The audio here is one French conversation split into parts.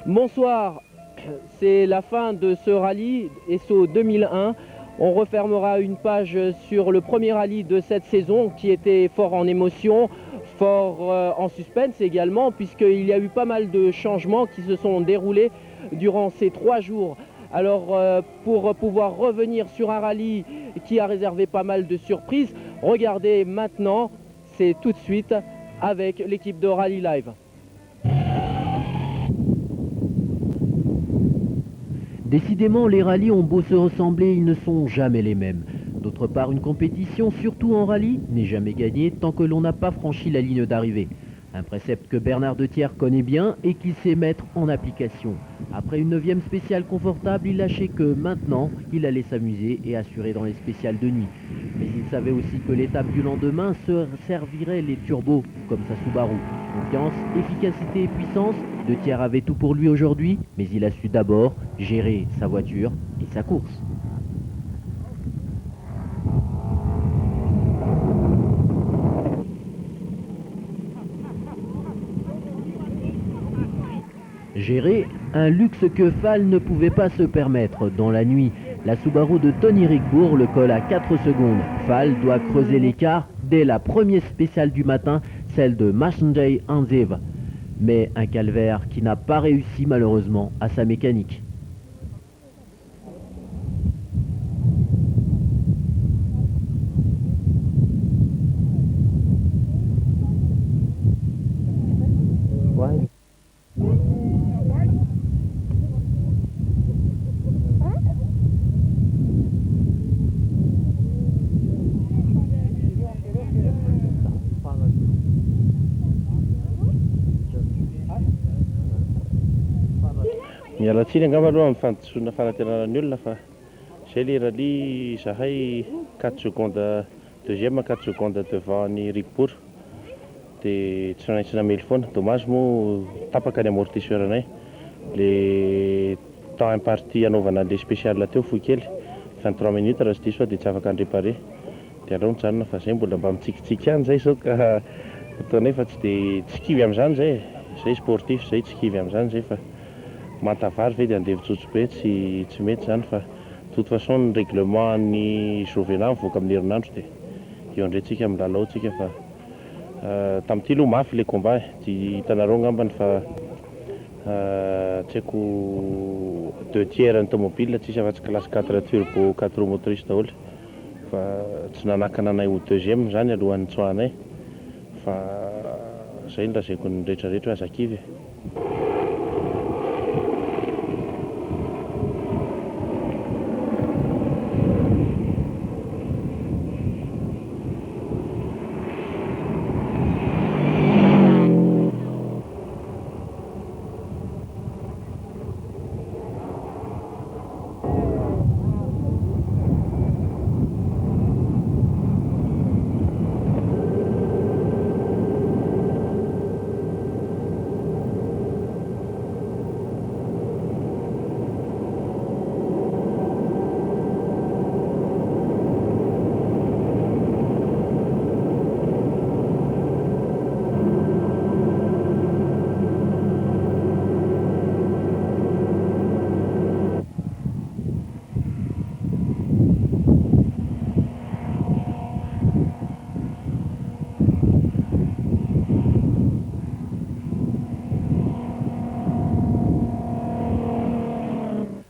Bonsoir, c'est la fin de ce rallye ESSO 2001. On refermera une page sur le premier rallye de cette saison qui était fort en émotion, fort en suspense également, puisqu'il y a eu pas mal de changements qui se sont déroulés durant ces 3 jours. Alors pour pouvoir revenir sur un rallye qui a réservé pas mal de surprises, regardez maintenant, c'est tout de suite avec l'équipe de Rally Live. Décidément, les rallyes ont beau se ressembler, ils ne sont jamais les mêmes. D'autre part, une compétition, surtout en rallye, n'est jamais gagnée tant que l'on n'a pas franchi la ligne d'arrivée. Un précepte que Bernard Dethier connaît bien et qu'il sait mettre en application. Après une 9e spéciale confortable, il lâchait que maintenant, il allait s'amuser et assurer dans les spéciales de nuit. Mais il savait aussi que l'étape du lendemain se servirait les turbos, comme sa Subaru. Confiance, efficacité et puissance, Dethier avait tout pour lui aujourd'hui, mais il a su d'abord gérer sa voiture et sa course. Gérer un luxe que Fall ne pouvait pas se permettre. Dans la nuit, la Subaru de Tony Rickbourg le colle à 4 secondes. Fall doit creuser l'écart dès la première spéciale du matin, celle de Machenjay Anzev. Mais un calvaire qui n'a pas réussi malheureusement à sa mécanique. Ouais. Miala tsiny angamba aloha amin'ny fandosoana fanateranan'ny olona fa izay le rallye zahay 4 secondes deuxième 4 secondes devant ny Rickbourg dia tsy maintsy namely foana. Dommage moa tapaka ny amortisseuranay. Le temps imparti anaovana le spécial teo fohy kely 23 minutes raha tsy diso dia tsy afaka andrepare dia aleo mijanona fa izay mbola mba mitsikitsiky ihany zay sao ka ataonay fa tsy dia tsy kivy amin'izany zay sportif zay tsy kivy amin'izany zay fa mantavary ve dia andeha mitsotso be tsy mety zany fa de toute façon ny règlement ny Jovena mivoaka amin'ny herinandro dia eo indray amin'ny lalao tsika fa tamin'ity aloha mafy le combat dia hitanareo ngambany fa tsy haiko 2 tiers ny tomobile tsisy afa-tsy classe 4 turbo 4 roues motrices daholo fa tsy nanakana anay ho deuxième zany alohan'ny tsoahanay fa izay no lazaiko ny rehetrarehetra hoe azakivy.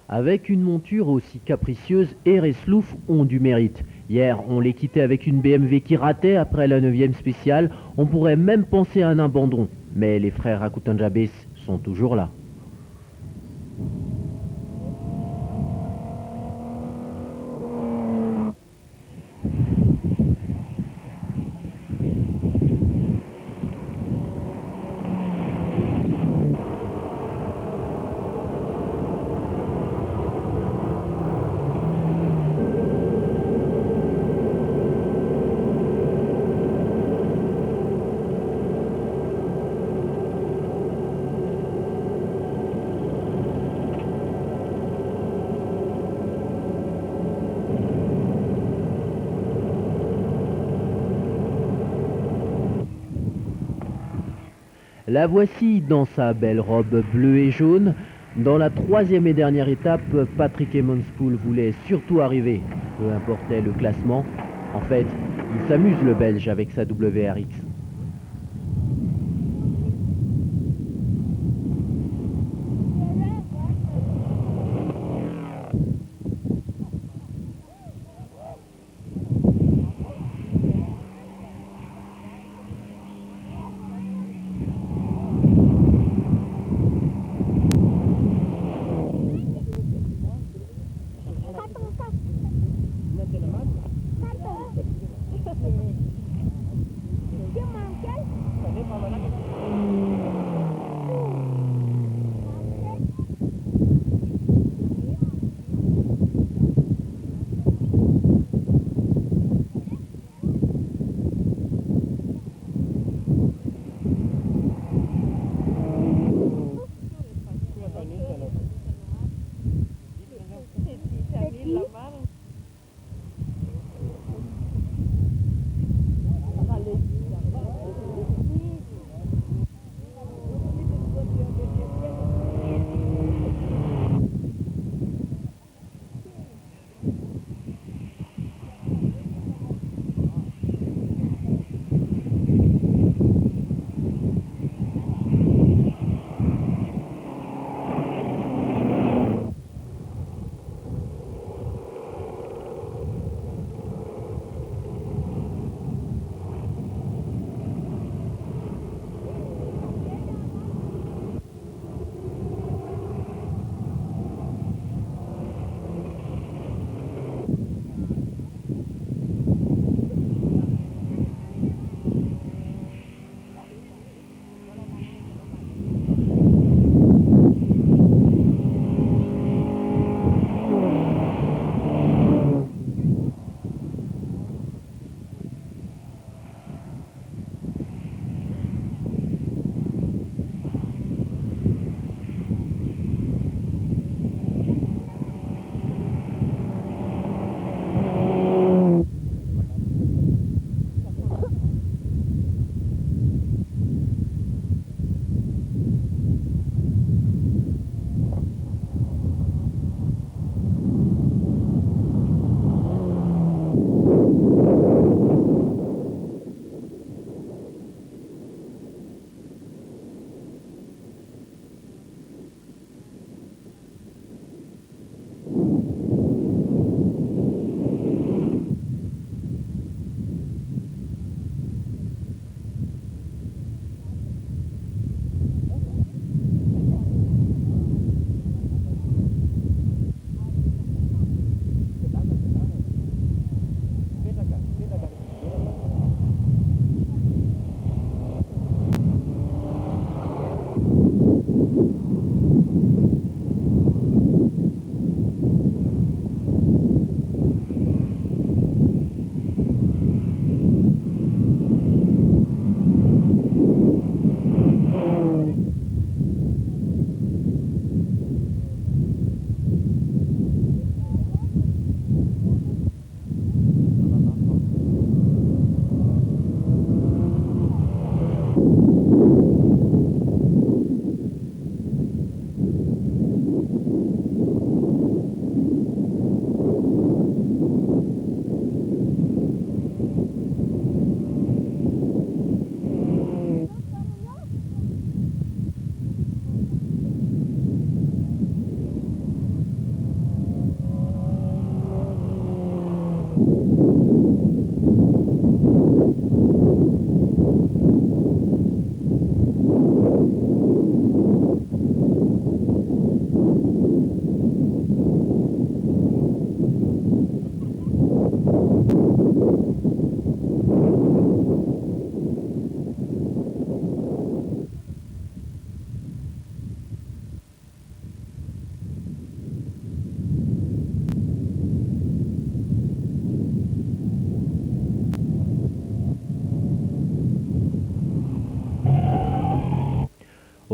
Avec une monture aussi capricieuse, Air et Slouf ont du mérite. Hier, on les quittait avec une BMW qui ratait après la 9e spéciale. On pourrait même penser à un abandon. Mais les frères Akutanjabes sont toujours là. La voici dans sa belle robe bleue et jaune. Dans la troisième et dernière étape, Patrick Emmonspool voulait surtout arriver, peu importait le classement. En fait, il s'amuse le Belge avec sa WRX.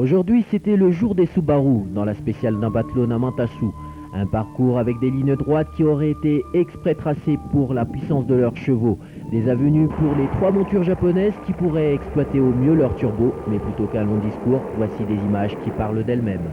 Aujourd'hui, c'était le jour des Subaru dans la spéciale d'Ambathlon à Mantassou. Un parcours avec des lignes droites qui auraient été exprès tracées pour la puissance de leurs chevaux. Des avenues pour les 3 montures japonaises qui pourraient exploiter au mieux leur turbo, mais plutôt qu'un long discours, voici des images qui parlent d'elles-mêmes.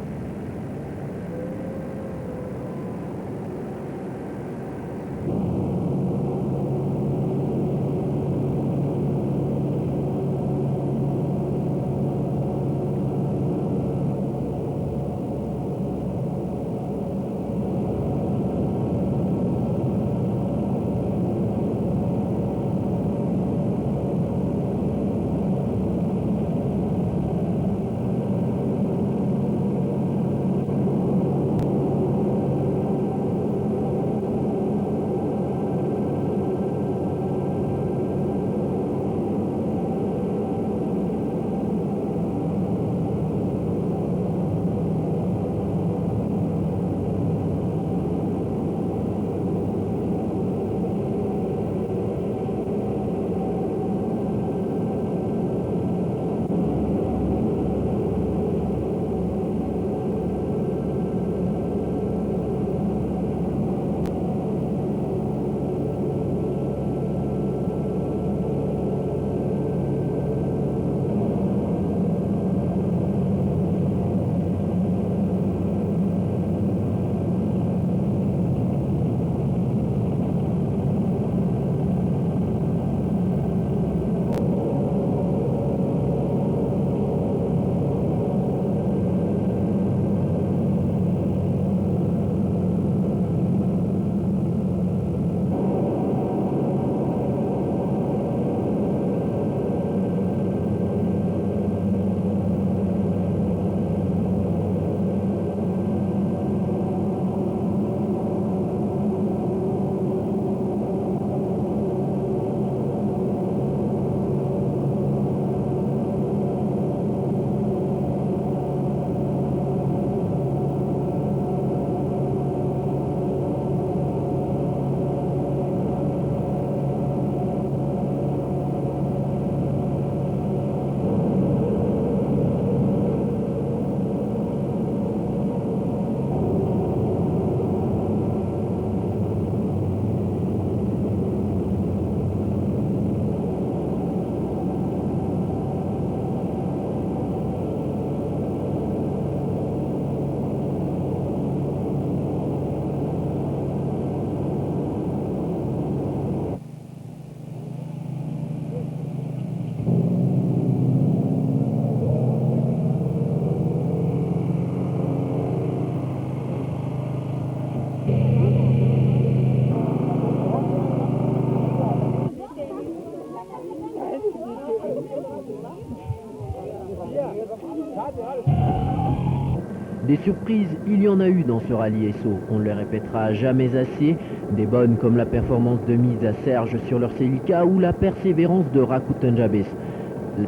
Des surprises, il y en a eu dans ce rallye SO, on ne le répétera jamais assez, des bonnes comme la performance de mise à Serge sur leur Celica ou la persévérance de Rakuten Jabez,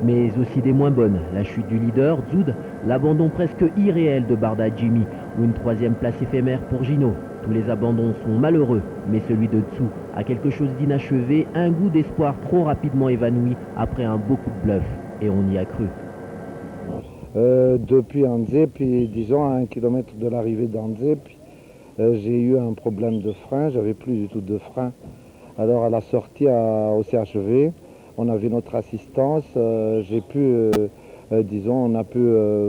mais aussi des moins bonnes, la chute du leader, Zoud, l'abandon presque irréel de Barda Jimmy ou une 3e place éphémère pour Gino. Tous les abandons sont malheureux, mais celui de Tsu a quelque chose d'inachevé, un goût d'espoir trop rapidement évanoui après un beau coup de bluff, et on y a cru. Depuis Anzep, disons à 1 kilomètre de l'arrivée d'Anzep, j'ai eu un problème de frein, j'avais plus du tout de frein. Alors à la sortie au CHV, on avait notre assistance, j'ai pu, disons, on a pu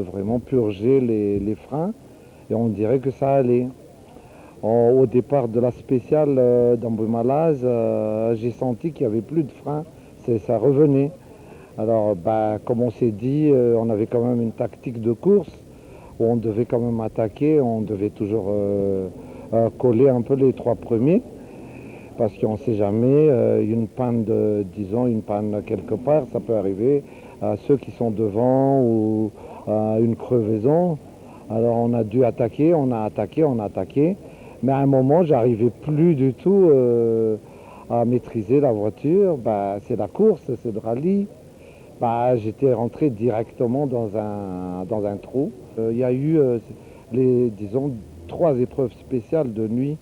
vraiment purger les freins et on dirait que ça allait. Au départ de la spéciale d'Amboy-Malaz, j'ai senti qu'il n'y avait plus de frein, ça revenait. Alors, comme on s'est dit, on avait quand même une tactique de course où on devait quand même attaquer, on devait toujours coller un peu les 3 premiers parce qu'on ne sait jamais, une panne une panne quelque part, ça peut arriver à ceux qui sont devant ou à une crevaison. Alors on a dû attaquer, on a attaqué, mais à un moment, j'arrivais plus du tout à maîtriser la voiture. C'est la course, c'est le rallye. J'étais rentré directement dans un trou. Il y a eu, disons, 3 épreuves spéciales de nuit.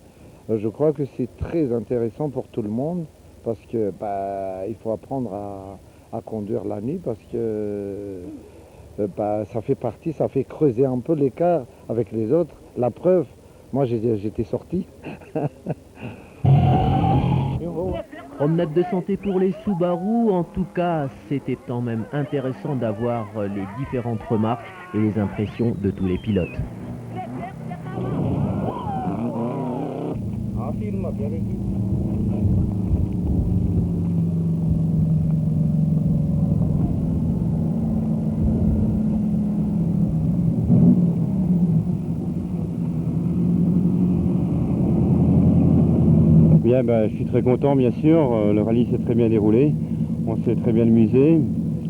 Je crois que c'est très intéressant pour tout le monde parce que il faut apprendre à conduire la nuit parce que ça fait partie, ça fait creuser un peu l'écart avec les autres. La preuve, moi j'étais sorti. Promenade de santé pour les Subaru. En tout cas, c'était quand même intéressant d'avoir les différentes remarques et les impressions de tous les pilotes. Bien, je suis très content, bien sûr. Le rallye s'est très bien déroulé. On s'est très bien amusé.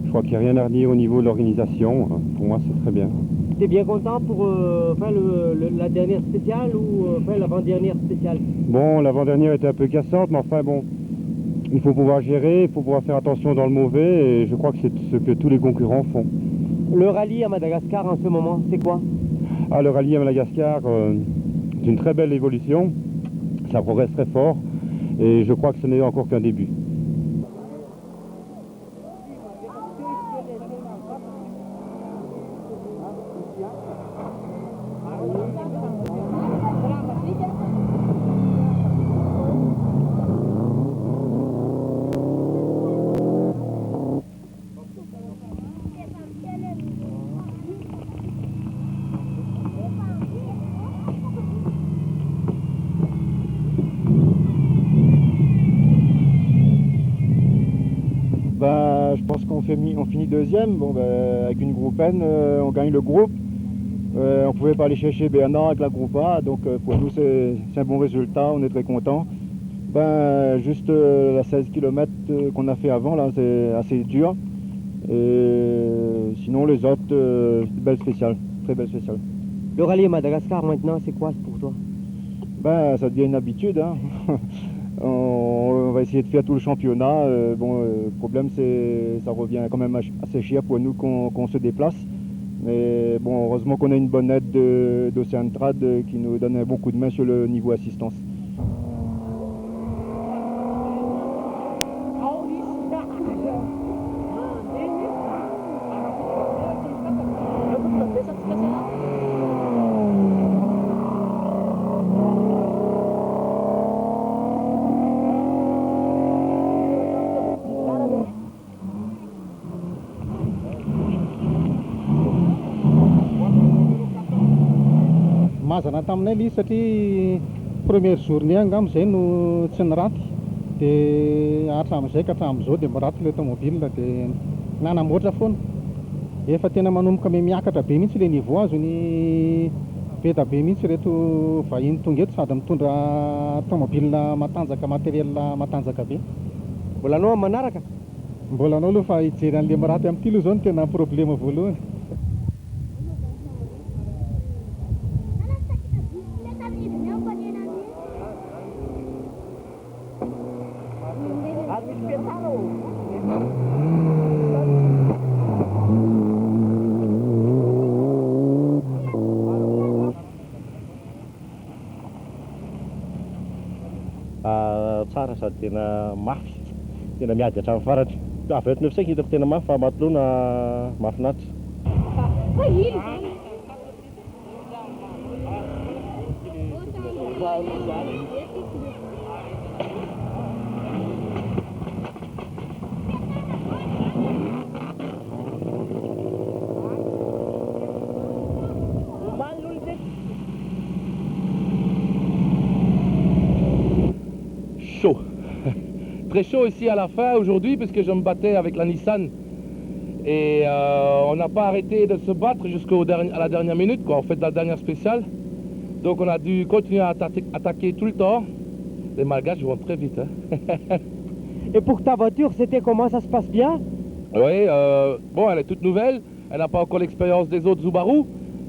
Je crois qu'il n'y a rien à redire au niveau de l'organisation. Pour moi, c'est très bien. T'es bien content pour la dernière spéciale ou l'avant-dernière spéciale? Bon, l'avant-dernière était un peu cassante, mais enfin bon, il faut pouvoir gérer, il faut pouvoir faire attention dans le mauvais, et je crois que c'est ce que tous les concurrents font. Le rallye à Madagascar en ce moment, c'est quoi? Le rallye à Madagascar, c'est une très belle évolution. Ça progresse très fort, et je crois que ce n'est encore qu'un début. Je pense qu'on finit deuxième. Avec une groupe N, on gagne le groupe. On ne pouvait pas aller chercher Bernard avec la groupe A, donc pour nous c'est un bon résultat, on est très contents. Juste la 16 km qu'on a fait avant, là, c'est assez dur. Et sinon les autres, belle spéciale, très belle spéciale. Le rallye à Madagascar maintenant, c'est quoi pour toi? Ça devient une habitude, hein. On va essayer de faire tout le championnat. Le problème, ça revient quand même assez cher pour nous qu'on se déplace. Mais bon, heureusement qu'on a une bonne aide d'Océan Trad qui nous donne un bon coup de main sur le niveau assistance. Mazana taminay ilay satria première journée angamba izay no tsy niraty dia hatramin'izay ka hatramin'izao dia miraty ilay automobile dia nanamboatra foana. Efa tena manomboka miakatra be mihitsy ilay niveau azony beda be mihitsy ireto vahiny tonga eto sady mitondra automobile matanjaka matériel matanjaka be. Mbola anao manaraka? Mbola anao aloha fa hijery an'ilay miraty amin'ity aloha zao no tena problème voalohany. Tsara sady tena mafy, tena miady hatramin'ny faratra. Avy eto nefa saika hitako tena mafy fa matoloana mahafinaritra. Chaud. Très chaud ici à la fin aujourd'hui puisque je me battais avec la Nissan et on n'a pas arrêté de se battre à la dernière minute, quoi, en fait, la dernière spéciale. Donc on a dû continuer à attaquer tout le temps. Les Malgaches vont très vite. Hein. Et pour ta voiture, c'était comment? Ça se passe bien? Oui, bon, elle est toute nouvelle, elle n'a pas encore l'expérience des autres Subaru.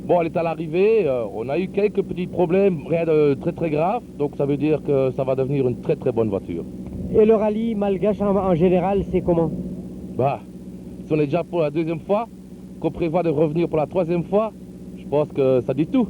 Bon, elle est à l'arrivée, on a eu quelques petits problèmes, rien de très très grave, donc ça veut dire que ça va devenir une très très bonne voiture. Et le rallye malgache en général, c'est comment? Si on est déjà pour la deuxième fois, qu'on prévoit de revenir pour la troisième fois, je pense que ça dit tout.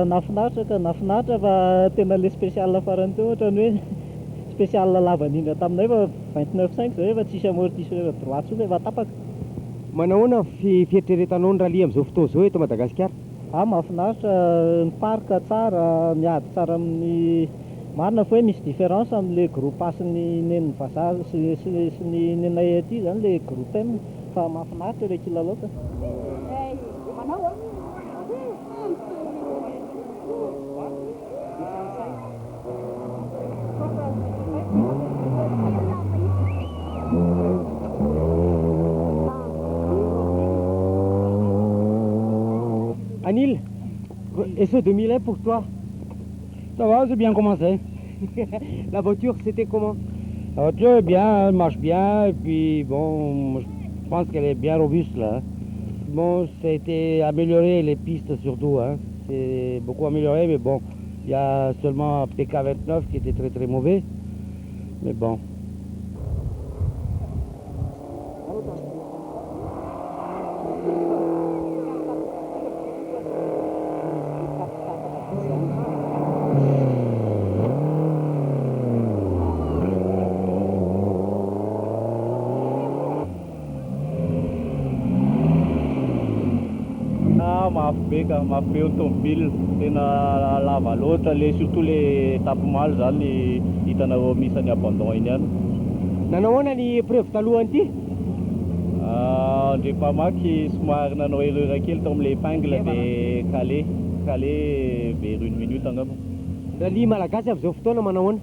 nahafinaritra ka nahafinaritra fa tena le spécial farany teo ohatra ny hoe spécial lava indrindra taminay fa 29.5 zao efa tsisy amortisseur efa droite tsotra efa tapaka. Manahoana fieritreretanao ny rally amin'izao fotoana izao eto Madagasikara? Mahafinaritra, ny parc tsara, miady tsara amin'ny marina fa hoe misy différence amin'le groupe sy ny nen'ny vazaha sy ny nenay aty zany le groupe M fa mahafinaritra ilay kilalaoka. Anil, et ce 2001 pour toi? Ça va, c'est bien commencé. La voiture, c'était comment? La voiture est bien, elle marche bien, et puis bon, je pense qu'elle est bien robuste là. Bon, ça a été amélioré, les pistes surtout, hein. C'est beaucoup amélioré, mais bon, il y a seulement PK29 qui était très très mauvais, mais bon. Mafy be ny tomobile, tena lava loatra, surtout le tapomaly zany hitanao misy any abandon iny any. Nanao ahoana ny épreuve talohany ity? Ndre mpamaky somary nanao erreur kely tao amin'le épingle de calé vers 1 minute angamba. Rally malagasy amin'izao fotoana manao ahoana?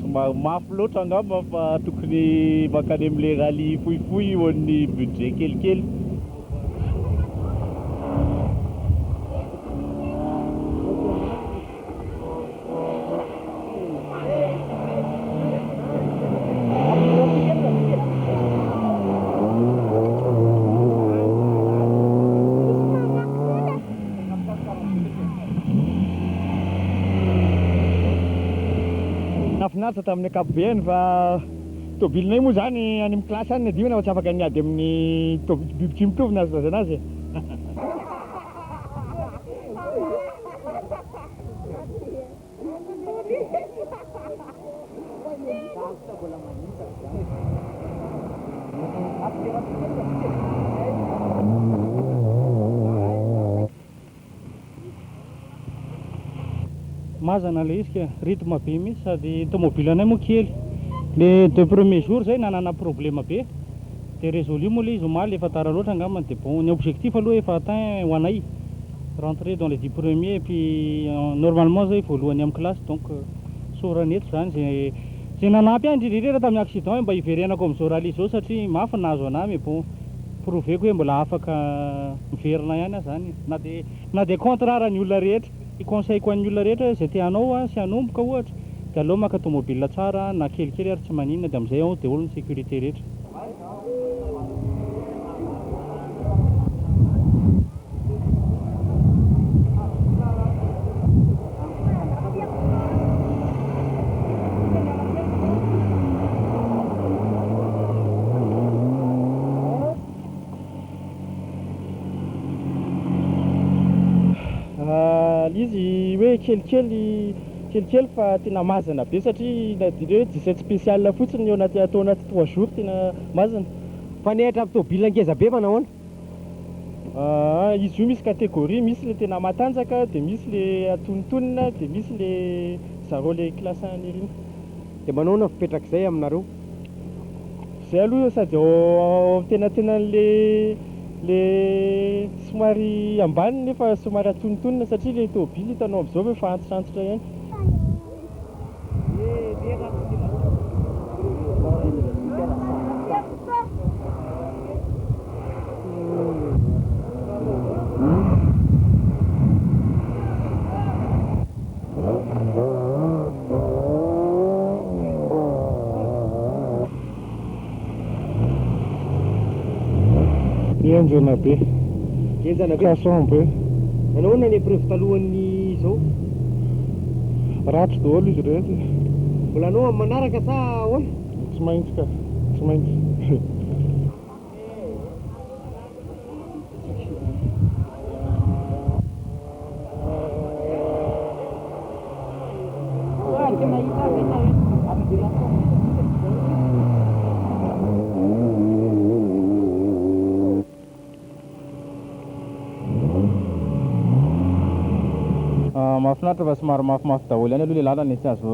Somary mafy loatra angamba fa tokony makany amin'le rally fohifohy eo amin'ny budget kelikely. Nafinaritra tamin'ny ankapobeny fa tobilinay moa zany any amin'ny klasy any adimana fa tsy afaka niady amin'ny biby tsy mitovy nazy azy anazy. Mazana le izy ka rythme be mihitsy sady tomobile anay moa kely. Le 2 premiers jours zay nanana problème be de résolu moa le izy omaly efa tara loatra angamba de bon ny objectif aloha efa atteint ho anay rentrer dans les 10 premiers et puis normalement zay voalohany amin'ny classe donc soraneto zany zay nanampy any indrindrindra tamin'ny accident mba hiverenako amin'izao rally zao satria mafy nahazo anahy mais bon prouveko hoe mbola afaka miverina ihany zany na de contraire ny olona rehetra. I conseil-ko an'ny olona rehetra zay te hanao sy hanomboka ohatra de aleo maka tomobile tsara na kelikely ary tsy maninona de amin'izay ao de olo ny sécurité rehetra. Izy hoe kelikely fa tena mazana be satria nadire hoe 17 spécial fotsiny atao anaty 3 jours tena mazana. Fa nihatra amin'ny tobile ngeza be manao ahoana? Izy io misy catégorie, misy le tena matanjaka de misy le atonontonona de misy le zareo le classe 1 ireny. De manao ahoana fipetrak'izay aminareo? Zay aloha sady tena le somary ambany nefa somary atonontonona satria le tobile hitanao amin'izao efa antitrantotra ihany. Enjana be. Enjana be. Cason be. Nanao ahoana ny épreuve talohany izao? Ratsy daholo izy rehetra. Mbola anao amin'ny manaraka sa ahoana? Tsy maintsy ka, tsy maintsy. mahafinaritra fa somary mafimafy daholo ihany aloha le lalana tsy azo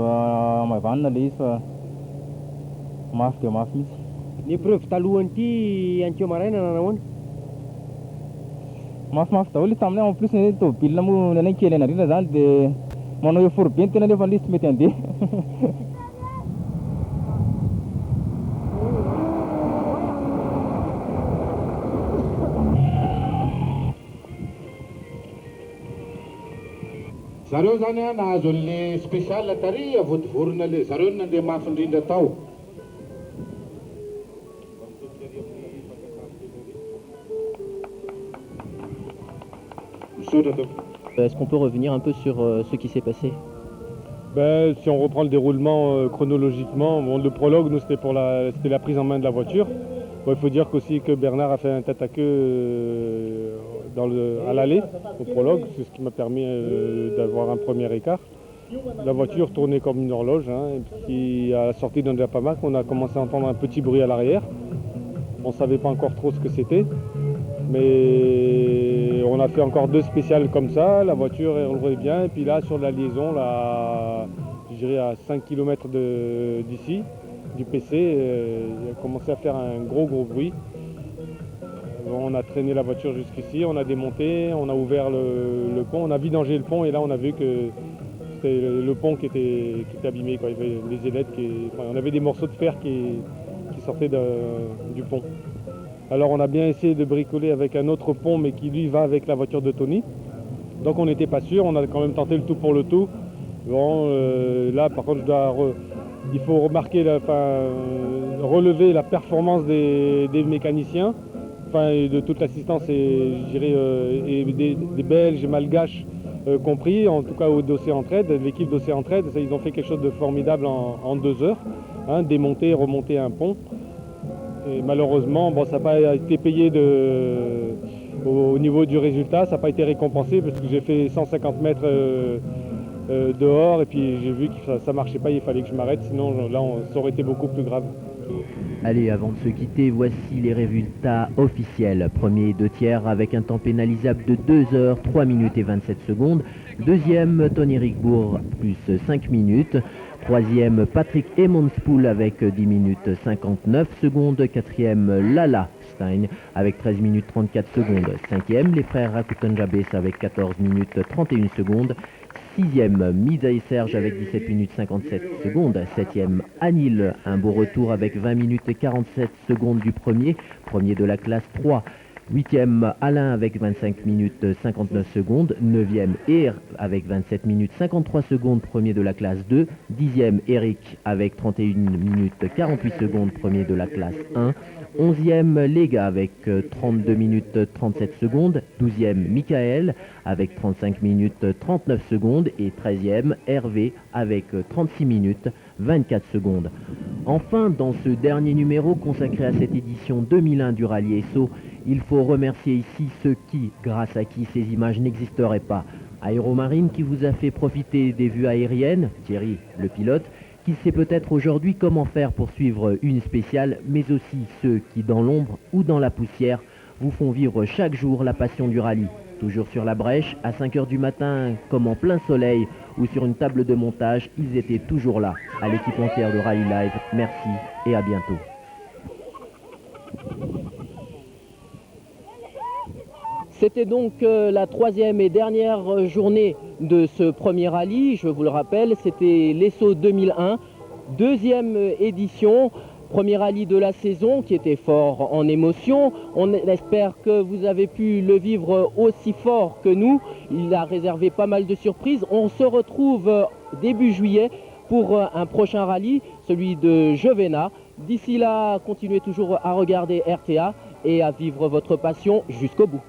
mavanina le izy fa mafy dia mafy mihitsy. Ny preuve talohany ity antsio maraina nanahoana? Mafimafy daholo taminay en plus ny tômôbilina moa ny anay kely anarindra zany dia manao effort be ny tena nefa ilay tsy mety handeha. Zareo zany a nahazo an'le spécial tary avodivorona le zareo no nandeha mafy indrindra tao. Est-ce qu'on peut revenir un peu sur ce qui s'est passé? Si on reprend le déroulement chronologiquement, bon, le prologue, nous, c'était la prise en main de la voiture. Bon, il faut dire aussi que Bernard a fait un tête à queue à l'allée, au prologue, c'est ce qui m'a permis d'avoir un premier écart. La voiture tournait comme une horloge, et puis à la sortie d'Andiapamac, on a commencé à entendre un petit bruit à l'arrière. On ne savait pas encore trop ce que c'était, mais on a fait encore 2 spéciales comme ça, la voiture elle roulait bien, et puis là sur la liaison, là, je dirais à 5 km d'ici, du PC, il a commencé à faire un gros bruit. On a traîné la voiture jusqu'ici, on a démonté, on a ouvert le pont, on a vidangé le pont et là on a vu que c'était le pont qui était abîmé, quoi. Il y avait les ailettes, on avait des morceaux de fer qui sortaient du pont. Alors on a bien essayé de bricoler avec un autre pont mais qui lui va avec la voiture de Tony. Donc on n'était pas sûr, on a quand même tenté le tout pour le tout. Bon, là par contre il faut remarquer, relever la performance des mécaniciens. De toute l'assistance et je dirais des Belges et Malgaches compris, en tout cas au dossier Entraide, l'équipe dossier Entraide, ils ont fait quelque chose de formidable en 2 heures, démonter et remonter un pont. Et malheureusement, bon, ça n'a pas été payé au niveau du résultat, ça n'a pas été récompensé parce que j'ai fait 150 mètres dehors et puis j'ai vu que ça ne marchait pas, il fallait que je m'arrête, sinon là ça aurait été beaucoup plus grave. Allez, avant de se quitter, voici les résultats officiels. Premier 2 tiers avec un temps pénalisable de 2 heures, 3 minutes et 27 secondes. Deuxième, Tony Rickbourg, plus 5 minutes. Troisième, Patrick Emmonspool avec 10 minutes 59 secondes. Quatrième, Lala Stein avec 13 minutes 34 secondes. Cinquième, les frères Rakutanjabes avec 14 minutes 31 secondes. Sixième, Mida et Serge avec 17 minutes 57 secondes. Septième, Anil, un beau retour avec 20 minutes et 47 secondes du premier de la classe 3. Huitième, Alain avec 25 minutes 59 secondes. Neuvième, Er avec 27 minutes 53 secondes, premier de la classe 2. Dixième, Eric avec 31 minutes 48 secondes, premier de la classe 1. 11e, Lega avec 32 minutes 37 secondes. 12e, Michael avec 35 minutes 39 secondes. Et 13e, Hervé avec 36 minutes 24 secondes. Enfin, dans ce dernier numéro consacré à cette édition 2001 du Rallye Esso, il faut remercier ici ceux qui, grâce à qui ces images n'existeraient pas. Aéromarine qui vous a fait profiter des vues aériennes, Thierry, le pilote, qui sait peut-être aujourd'hui comment faire pour suivre une spéciale, mais aussi ceux qui, dans l'ombre ou dans la poussière, vous font vivre chaque jour la passion du rallye. Toujours sur la brèche, à 5 h du matin, comme en plein soleil, ou sur une table de montage, ils étaient toujours là. À l'équipe entière de Rally Live, merci et à bientôt. C'était donc la 3e et dernière journée de ce premier rallye. Je vous le rappelle, c'était l'Esso 2001, 2e édition, premier rallye de la saison qui était fort en émotion. On espère que vous avez pu le vivre aussi fort que nous. Il a réservé pas mal de surprises. On se retrouve début juillet pour un prochain rallye, celui de Jevena. D'ici là, continuez toujours à regarder RTA et à vivre votre passion jusqu'au bout.